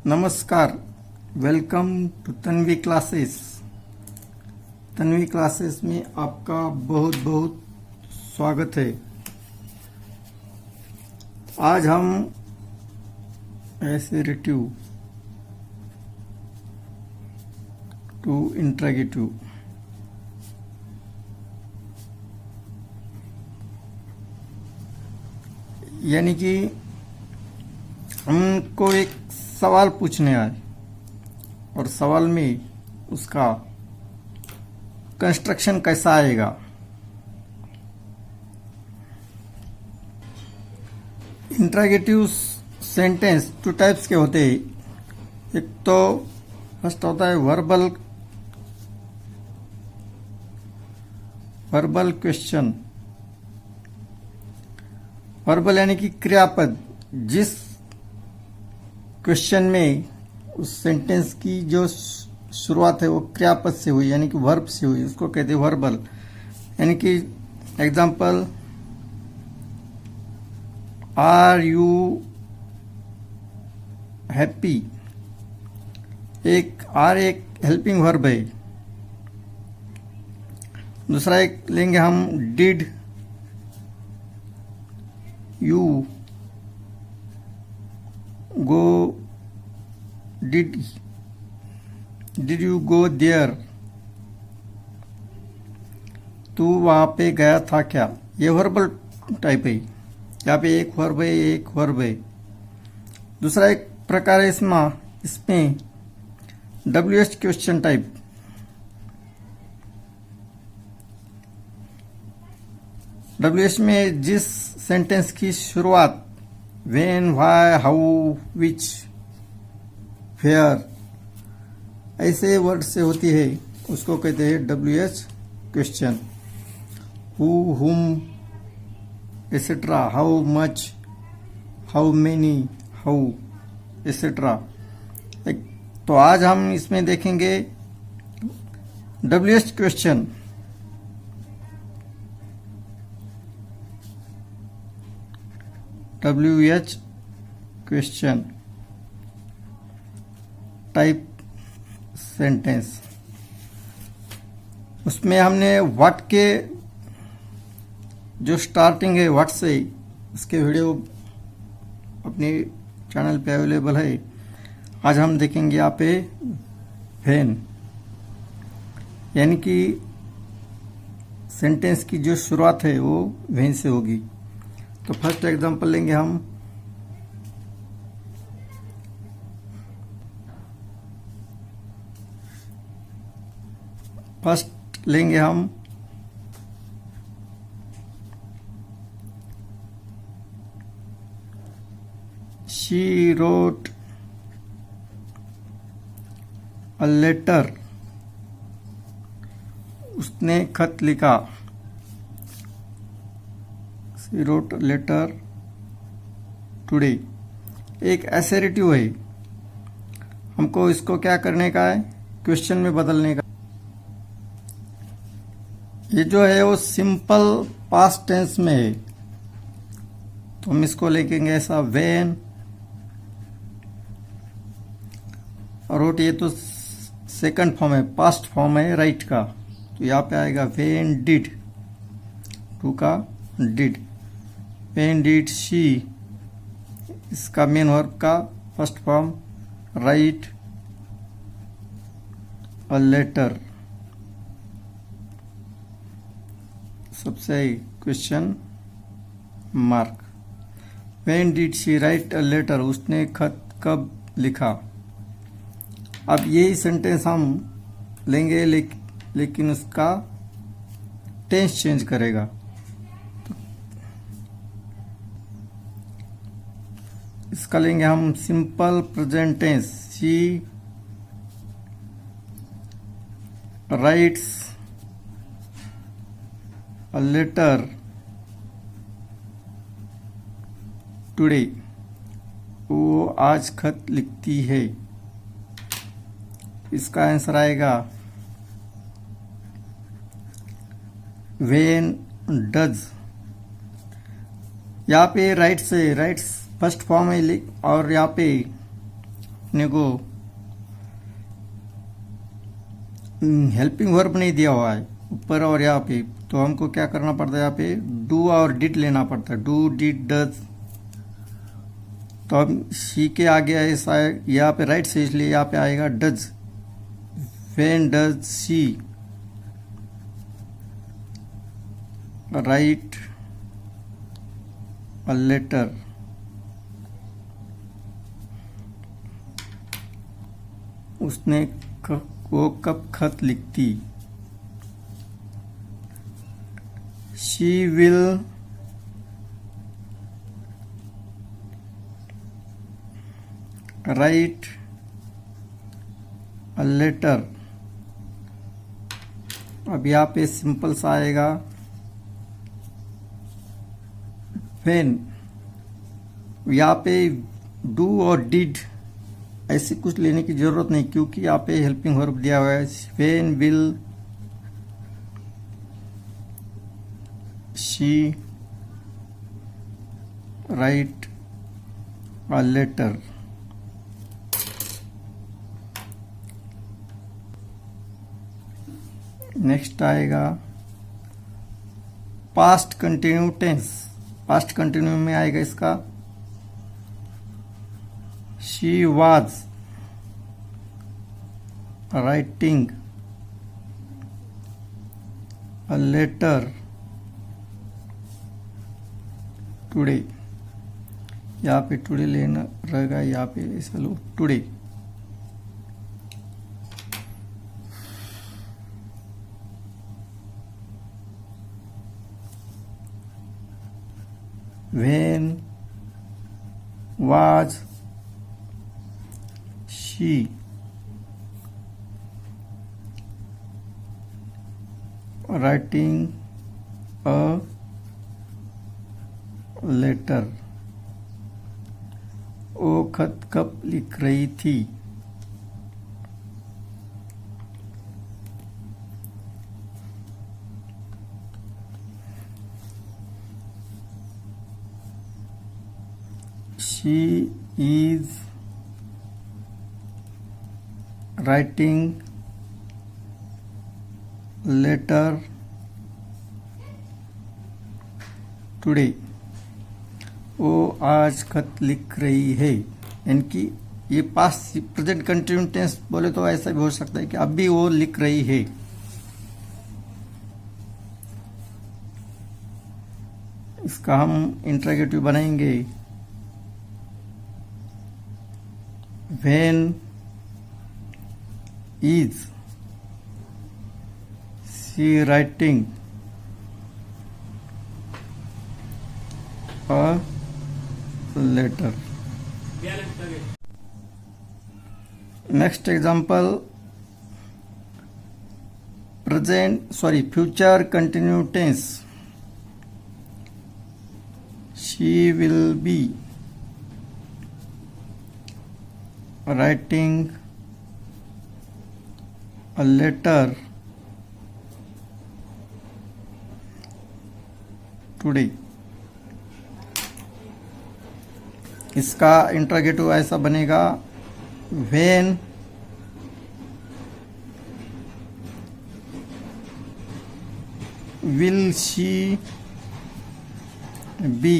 नमस्कार, welcome to Tanvi classes. Tanvi classes में आपका बहुत बहुत स्वागत है। आज हम एसेरेटिव टू इंट्रोगेटिव यानी कि हमको एक सवाल पूछने आए और सवाल में उसका कंस्ट्रक्शन कैसा आएगा। इंट्रोगेटिव सेंटेंस टू टाइप्स के होते हैं। एक तो फर्स्ट होता है वर्बल क्वेश्चन। वर्बल यानी कि क्रियापद, जिस क्वेश्चन में उस सेंटेंस की जो शुरुआत है वो क्रियापद से हुई यानी कि वर्ब से हुई, उसको कहते हैं वर्बल। यानी कि एग्जाम्पल, आर यू हैप्पी, एक हेल्पिंग वर्ब है। दूसरा एक लेंगे हम, did you go did you go there, तू वहां पे गया था क्या। ये वर्बल टाइप है। यहाँ पे एक वर्ब है। दूसरा एक प्रकार है इसमें WH क्वेश्चन टाइप। WH में जिस सेंटेंस की शुरुआत when, why, how, which, where ऐसे वर्ड से होती है, उसको कहते हैं WH question. who, whom, etc. how much, how many, how, etc. तो आज हम इसमें देखेंगे WH question. WH question type sentence. उसमें हमने व्हाट के जो स्टार्टिंग है व्हाट से, उसके वीडियो अपने चैनल पे अवेलेबल है। आज हम देखेंगे यहाँ पे व्हेन, यानी कि सेंटेंस की जो शुरुआत है वो व्हेन से होगी। तो फर्स्ट एग्जांपल लेंगे हम, शी रोट अ लेटर, उसने खत लिखा। She wrote a letter today। एक एसेरेटिव है, हमको इसको क्या करने का है, क्वेश्चन में बदलने का। ये जो है वो सिंपल पास्ट टेंस में है, तो हम इसको लिखेंगे ऐसा व्हेन। और ये तो सेकंड फॉर्म है, पास्ट फॉर्म है राइट का, तो यहाँ पे आएगा व्हेन डिड, टू का डिड। When did she, इसका मेन वर्ब का first form, write a letter, सबसे question mark. When did she write a letter, उसने खत कब लिखा। अब यही सेंटेंस हम लेंगे लेकिन उसका टेंस चेंज करेगा। इसका लेंगे हम simple present tense. She writes a letter today, वो आज खत लिखती है। इसका आंसर आएगा व्हेन डज। यहाँ पे राइट्स फर्स्ट फॉर्म है और यहाँ पे अपने को हेल्पिंग वर्ब नहीं दिया हुआ है ऊपर और यहाँ पे, तो हमको क्या करना पड़ता है, यहाँ पे डू और डिड लेना पड़ता है, डू डिड डज। तो अब शी के आगे ऐसा है यहाँ पे राइट से, इसलिए यहाँ पे आएगा does. When does she write a letter, उसने वो कब खत लिखती। She will write a letter. अब यहाँ पे सिंपल सा आएगा व्हेन, यहाँ पे डू और डिड ऐसी कुछ लेने की जरूरत नहीं, क्योंकि यहाँ पे हेल्पिंग वर्ब दिया हुआ है। When will she write a letter. Next आएगा past continue tense. Past continue में आएगा इसका she was writing a letter today. यहाँ पे टुडे लेना रहेगा, यहाँ पे ऐसा लो today. When was she writing a letter? वो खत कब लिख रही थी। She is writing letter today. वो आज खत लिख रही है। इनकी ये पास्ट प्रेजेंट कंटिन्यू टेंस बोले तो ऐसा भी हो सकता है कि अभी वो लिख रही है। इसका हम इंटरोगेटिव बनाएंगे when is she writing a letter. Next example, future continuous tense. She will be writing a letter today. इसका इंटरोगेटिव ऐसा बनेगा when will she be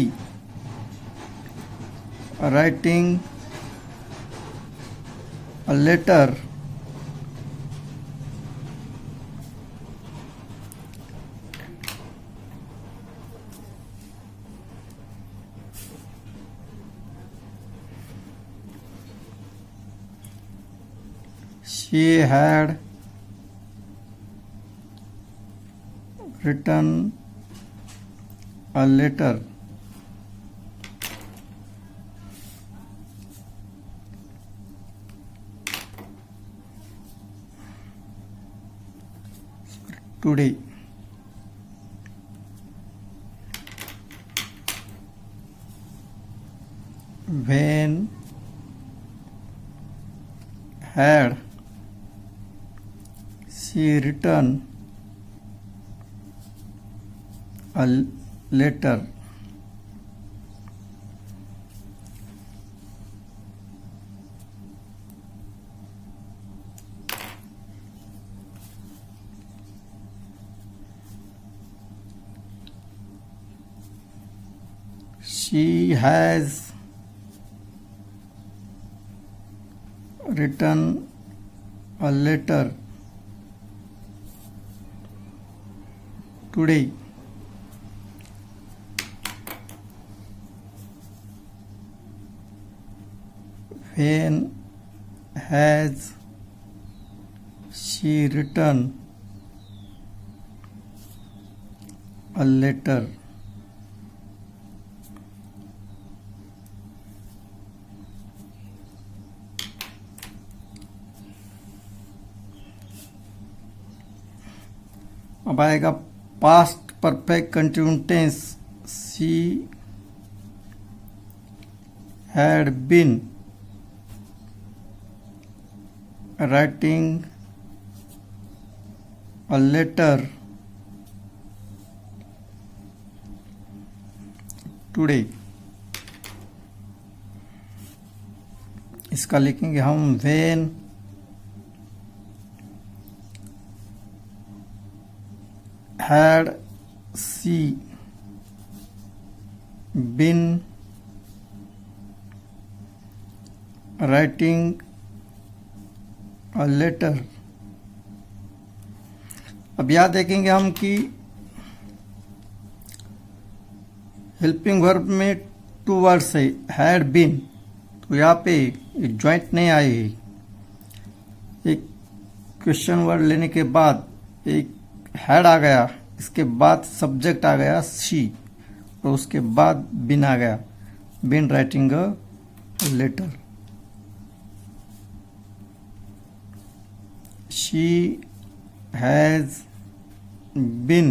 writing a letter she had written a letter today. When had she written a letter she has written a letter today. When has she written a letter? अब आएगा past perfect continuous tense. She had been writing a letter today. इसका लिखेंगे हम when had she been writing a letter. अब यह देखेंगे हम कि हेल्पिंग वर्ब में 2 वर्ड्स है, हैड बीन, तो यहाँ पे ज्वाइंट नहीं आए. एक क्वेश्चन वर्ड लेने के बाद एक हैड आ गया, इसके बाद सब्जेक्ट आ गया शी, और उसके बाद बीन आ गया, been writing a letter. She has been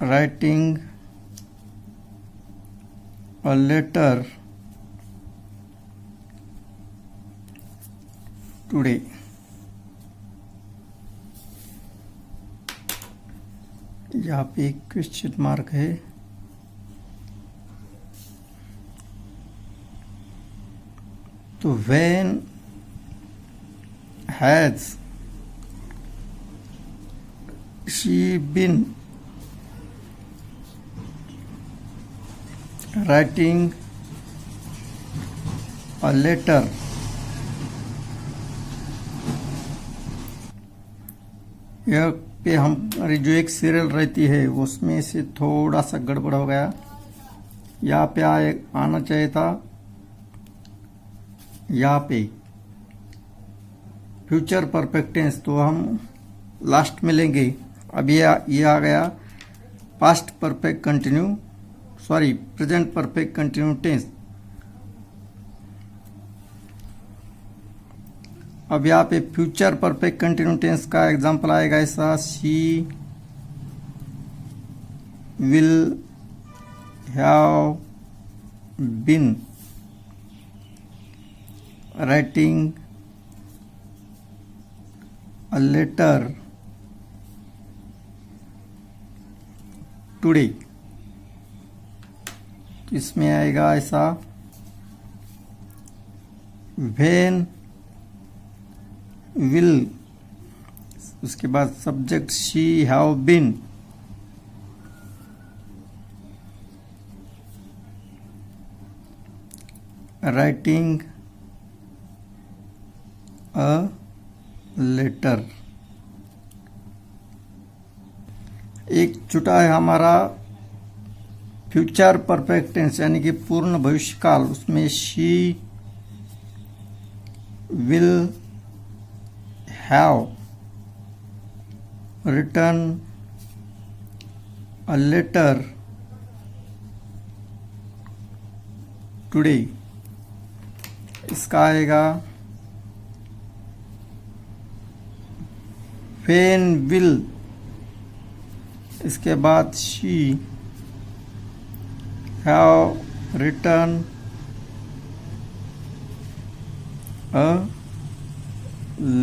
writing a letter today. यहाँ पे एक क्वेश्चन मार्क है. तो when has she been writing a letter? यह पे हमारी जो एक सीरियल रहती है उसमें से थोड़ा सा गड़बड़ हो गया. यहाँ पे आना चाहिए था, यहाँ पे फ्यूचर परफेक्ट टेंस, तो हम लास्ट में लेंगे. अब ये आ गया past perfect continue, sorry present perfect continue tense. अब यहाँ पे फ्यूचर परफेक्ट कंटिन्यू टेंस का एग्जांपल आएगा ऐसा, she will have been writing a letter today. इसमें आएगा ऐसा, when will, उसके बाद subject she have been, writing a letter. एक छुटा है हमारा फ्यूचर परफेक्ट टेंस यानी कि पूर्ण भविष्यकाल, उसमें she will have written a letter today. इसका आएगा when will, इसके बाद she have written a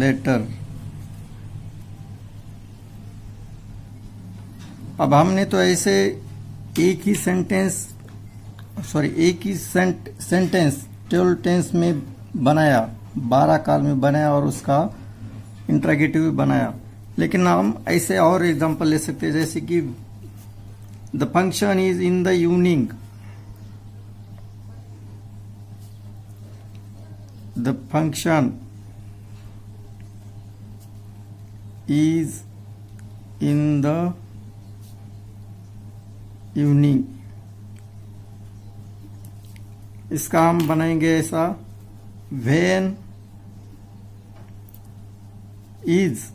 letter. अब हमने तो ऐसे एक ही सेंटेंस टेबल टेंस में बनाया, 12 काल में बनाया और उसका इंट्रोगेटिव भी बनाया. लेकिन हम ऐसे और एग्जांपल ले सकते हैं, जैसे कि The function is in the evening. The function is in the evening. इसका हम बनाएंगे ऐसा, when is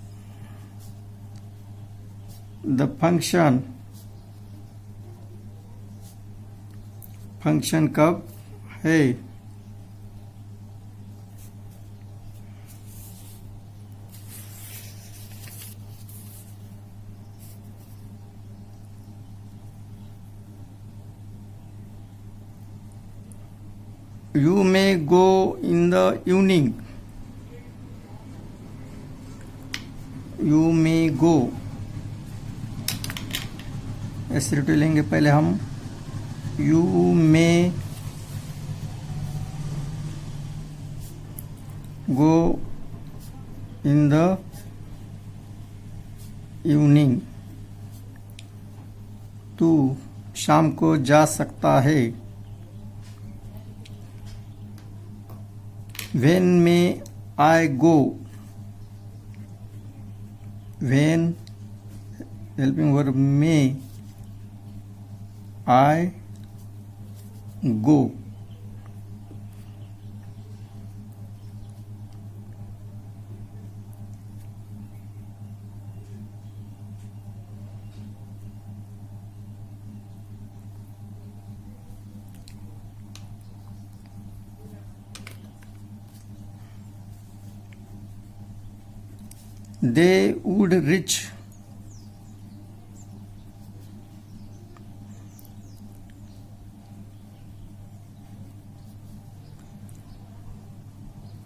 the function कब है, you may go in the evening. You may go, ऐसे रिटू लेंगे पहले हम. You may go in the evening. तू शाम को जा सकता है. When may I go? When, helping verb may I go? They would reach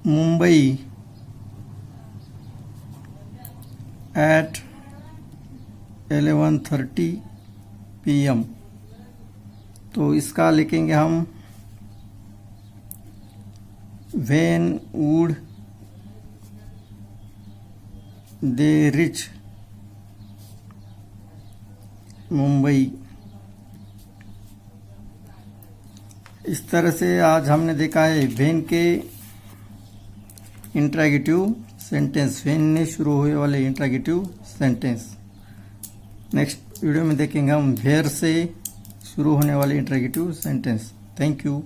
Mumbai at 11:30 PM. तो इसका लिखेंगे हम, when would they reach Mumbai. इस तरह से आज हमने देखा है वेन के इंट्रैगेटिव सेंटेंस, वेन ने शुरू हुए वाले इंट्रैगेटिव सेंटेंस. नेक्स्ट वीडियो में देखेंगे हम वेयर से शुरू होने वाले इंट्रैगेटिव सेंटेंस. Thank you.